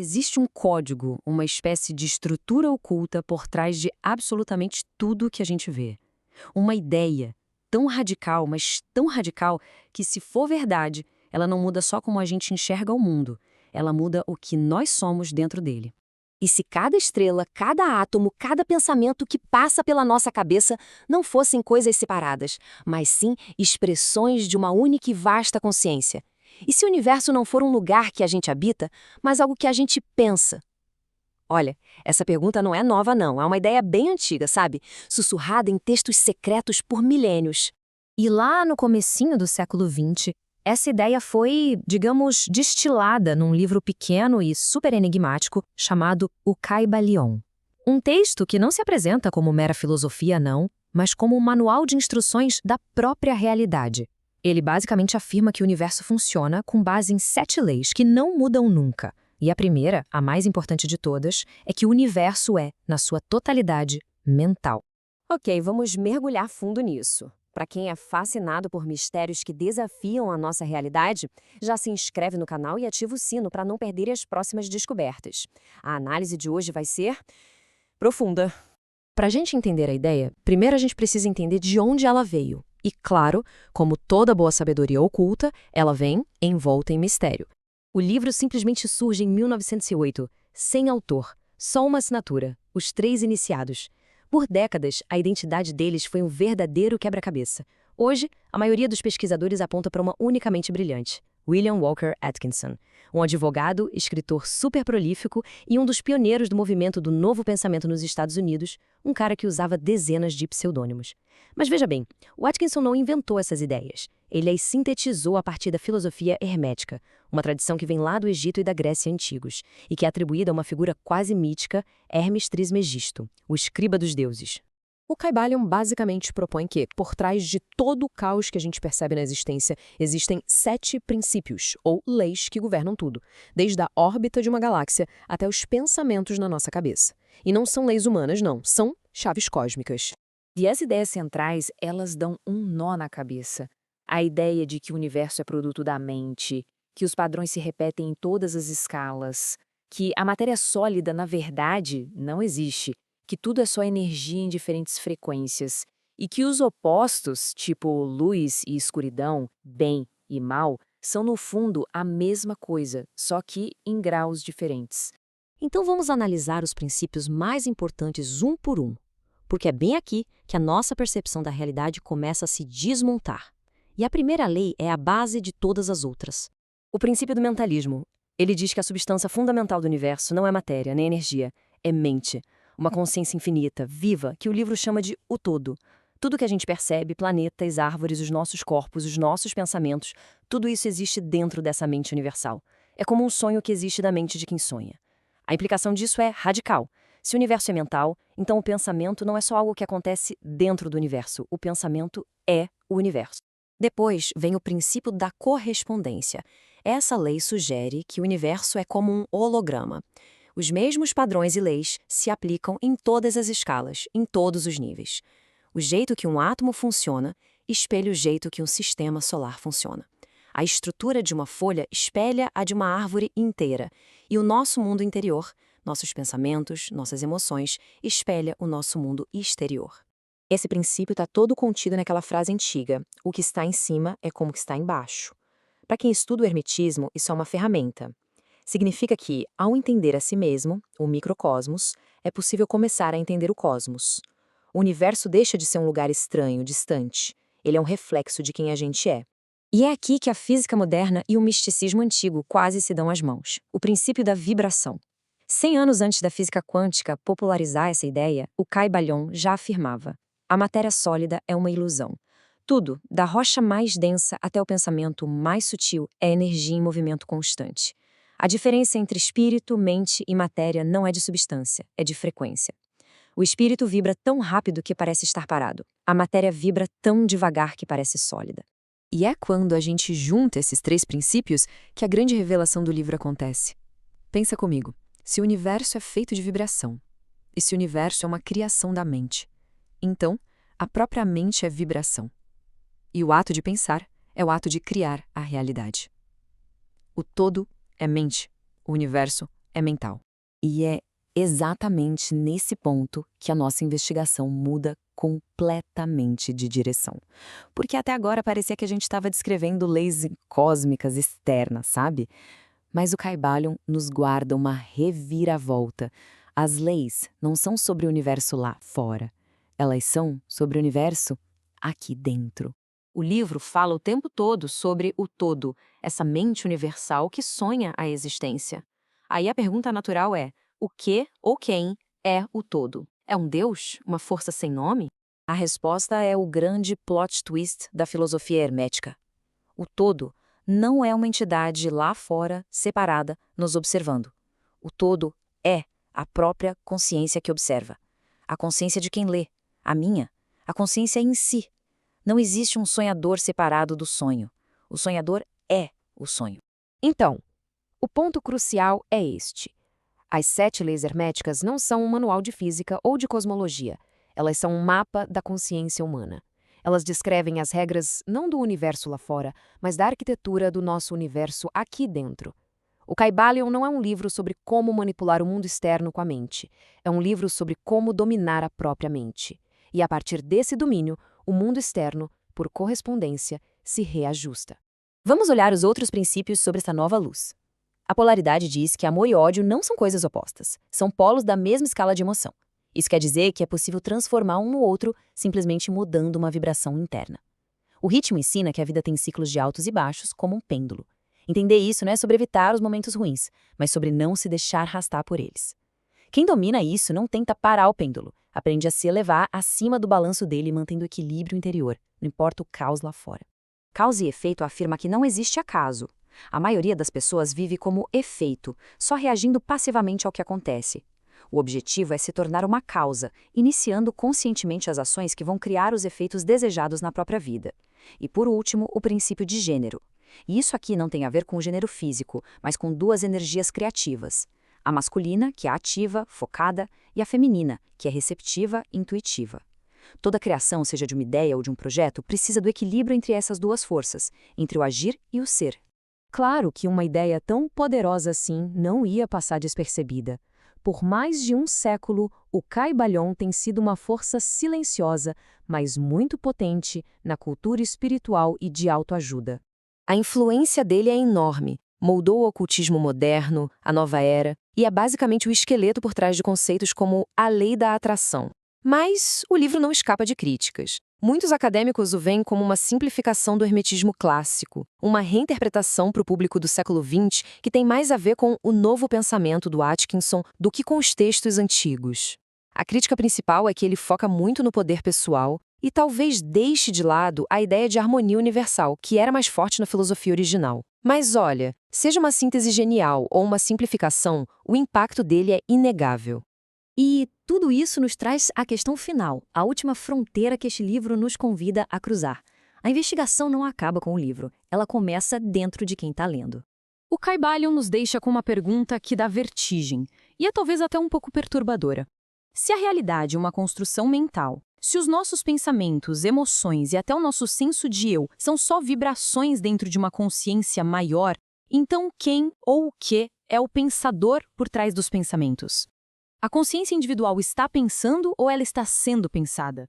Existe um código, uma espécie de estrutura oculta por trás de absolutamente tudo que a gente vê. Uma ideia tão radical, mas tão radical, que se for verdade, ela não muda só como a gente enxerga o mundo, ela muda o que nós somos dentro dele. E se cada estrela, cada átomo, cada pensamento que passa pela nossa cabeça não fossem coisas separadas, mas sim expressões de uma única e vasta consciência? E se o universo não for um lugar que a gente habita, mas algo que a gente pensa? Olha, essa pergunta não é nova não, é uma ideia bem antiga, sabe? Sussurrada em textos secretos por milênios. E lá no comecinho do século XX, essa ideia foi, digamos, destilada num livro pequeno e super enigmático chamado O Kybalion. Um texto que não se apresenta como mera filosofia, não, mas como um manual de instruções da própria realidade. Ele basicamente afirma que o universo funciona com base em 7 leis que não mudam nunca. E a primeira, a mais importante de todas, é que o universo é, na sua totalidade, mental. Ok, vamos mergulhar fundo nisso. Para quem é fascinado por mistérios que desafiam a nossa realidade, já se inscreve no canal e ativa o sino para não perder as próximas descobertas. A análise de hoje vai ser profunda. Para a gente entender a ideia, primeiro a gente precisa entender de onde ela veio. E claro, como toda boa sabedoria oculta, ela vem envolta em mistério. O livro simplesmente surge em 1908, sem autor, só uma assinatura, os 3 iniciados. Por décadas, a identidade deles foi um verdadeiro quebra-cabeça. Hoje, a maioria dos pesquisadores aponta para uma única mente brilhante, William Walker Atkinson, um advogado, escritor super prolífico e um dos pioneiros do movimento do novo pensamento nos Estados Unidos, um cara que usava dezenas de pseudônimos. Mas veja bem, o Atkinson não inventou essas ideias. Ele as sintetizou a partir da filosofia hermética, uma tradição que vem lá do Egito e da Grécia antigos, e que é atribuída a uma figura quase mítica, Hermes Trismegisto, o escriba dos deuses. O Kybalion basicamente propõe que, por trás de todo o caos que a gente percebe na existência, existem 7 princípios, ou leis, que governam tudo, desde a órbita de uma galáxia até os pensamentos na nossa cabeça. E não são leis humanas, não, são chaves cósmicas. E as ideias centrais, elas dão um nó na cabeça. A ideia de que o universo é produto da mente, que os padrões se repetem em todas as escalas, que a matéria sólida, na verdade, não existe, que tudo é só energia em diferentes frequências, e que os opostos, tipo luz e escuridão, bem e mal, são no fundo a mesma coisa, só que em graus diferentes. Então vamos analisar os princípios mais importantes um por um, porque é bem aqui que a nossa percepção da realidade começa a se desmontar. E a primeira lei é a base de todas as outras. O princípio do mentalismo. Ele diz que a substância fundamental do universo não é matéria nem energia, é mente. Uma consciência infinita, viva, que o livro chama de o todo. Tudo que a gente percebe, planetas, árvores, os nossos corpos, os nossos pensamentos, tudo isso existe dentro dessa mente universal. É como um sonho que existe da mente de quem sonha. A implicação disso é radical. Se o universo é mental, então o pensamento não é só algo que acontece dentro do universo. O pensamento é o universo. Depois vem o princípio da correspondência. Essa lei sugere que o universo é como um holograma. Os mesmos padrões e leis se aplicam em todas as escalas, em todos os níveis. O jeito que um átomo funciona espelha o jeito que um sistema solar funciona. A estrutura de uma folha espelha a de uma árvore inteira, e o nosso mundo interior, nossos pensamentos, nossas emoções, espelha o nosso mundo exterior. Esse princípio está todo contido naquela frase antiga: o que está em cima é como o que está embaixo. Para quem estuda o hermetismo, isso é uma ferramenta. Significa que, ao entender a si mesmo, o microcosmos, é possível começar a entender o cosmos. O universo deixa de ser um lugar estranho, distante. Ele é um reflexo de quem a gente é. E é aqui que a física moderna e o misticismo antigo quase se dão as mãos. O princípio da vibração. 100 anos antes da física quântica popularizar essa ideia, o Kybalion já afirmava: a matéria sólida é uma ilusão. Tudo, da rocha mais densa até o pensamento mais sutil, é energia em movimento constante. A diferença entre espírito, mente e matéria não é de substância, é de frequência. O espírito vibra tão rápido que parece estar parado. A matéria vibra tão devagar que parece sólida. E é quando a gente junta esses 3 princípios que a grande revelação do livro acontece. Pensa comigo, se o universo é feito de vibração, e se o universo é uma criação da mente, então a própria mente é vibração. E o ato de pensar é o ato de criar a realidade. O todo é mente, o universo, é mental. E é exatamente nesse ponto que a nossa investigação muda completamente de direção. Porque até agora parecia que a gente estava descrevendo leis cósmicas externas, sabe? Mas o Kybalion nos guarda uma reviravolta. As leis não são sobre o universo lá fora. Elas são sobre o universo aqui dentro. O livro fala o tempo todo sobre o todo, essa mente universal que sonha a existência. Aí a pergunta natural é: o que ou quem é o todo? É um Deus? Uma força sem nome? A resposta é o grande plot twist da filosofia hermética. O todo não é uma entidade lá fora, separada, nos observando. O todo é a própria consciência que observa. A consciência de quem lê, a minha, a consciência em si. Não existe um sonhador separado do sonho. O sonhador é o sonho. Então, o ponto crucial é este. As 7 leis herméticas não são um manual de física ou de cosmologia. Elas são um mapa da consciência humana. Elas descrevem as regras não do universo lá fora, mas da arquitetura do nosso universo aqui dentro. O Kybalion não é um livro sobre como manipular o mundo externo com a mente. É um livro sobre como dominar a própria mente. E a partir desse domínio, o mundo externo, por correspondência, se reajusta. Vamos olhar os outros princípios sobre essa nova luz. A polaridade diz que amor e ódio não são coisas opostas, são polos da mesma escala de emoção. Isso quer dizer que é possível transformar um no outro simplesmente mudando uma vibração interna. O ritmo ensina que a vida tem ciclos de altos e baixos, como um pêndulo. Entender isso não é sobre evitar os momentos ruins, mas sobre não se deixar arrastar por eles. Quem domina isso não tenta parar o pêndulo, aprende a se elevar acima do balanço dele mantendo o equilíbrio interior, não importa o caos lá fora. Causa e efeito afirma que não existe acaso. A maioria das pessoas vive como efeito, só reagindo passivamente ao que acontece. O objetivo é se tornar uma causa, iniciando conscientemente as ações que vão criar os efeitos desejados na própria vida. E por último, o princípio de gênero. E isso aqui não tem a ver com o gênero físico, mas com duas energias criativas. A masculina, que é ativa, focada, e a feminina, que é receptiva, intuitiva. Toda criação, seja de uma ideia ou de um projeto, precisa do equilíbrio entre essas duas forças, entre o agir e o ser. Claro que uma ideia tão poderosa assim não ia passar despercebida. Por mais de um século, o Kybalion tem sido uma força silenciosa, mas muito potente na cultura espiritual e de autoajuda. A influência dele é enorme. Moldou o ocultismo moderno, a nova era, e é basicamente o esqueleto por trás de conceitos como a lei da atração. Mas o livro não escapa de críticas. Muitos acadêmicos o veem como uma simplificação do hermetismo clássico, uma reinterpretação para o público do século XX que tem mais a ver com o novo pensamento do Atkinson do que com os textos antigos. A crítica principal é que ele foca muito no poder pessoal e talvez deixe de lado a ideia de harmonia universal, que era mais forte na filosofia original. Mas olha, seja uma síntese genial ou uma simplificação, o impacto dele é inegável. E tudo isso nos traz à questão final, a última fronteira que este livro nos convida a cruzar. A investigação não acaba com o livro, ela começa dentro de quem está lendo. O Kybalion nos deixa com uma pergunta que dá vertigem, e é talvez até um pouco perturbadora. Se a realidade é uma construção mental, se os nossos pensamentos, emoções e até o nosso senso de eu são só vibrações dentro de uma consciência maior, então quem ou o que é o pensador por trás dos pensamentos? A consciência individual está pensando ou ela está sendo pensada?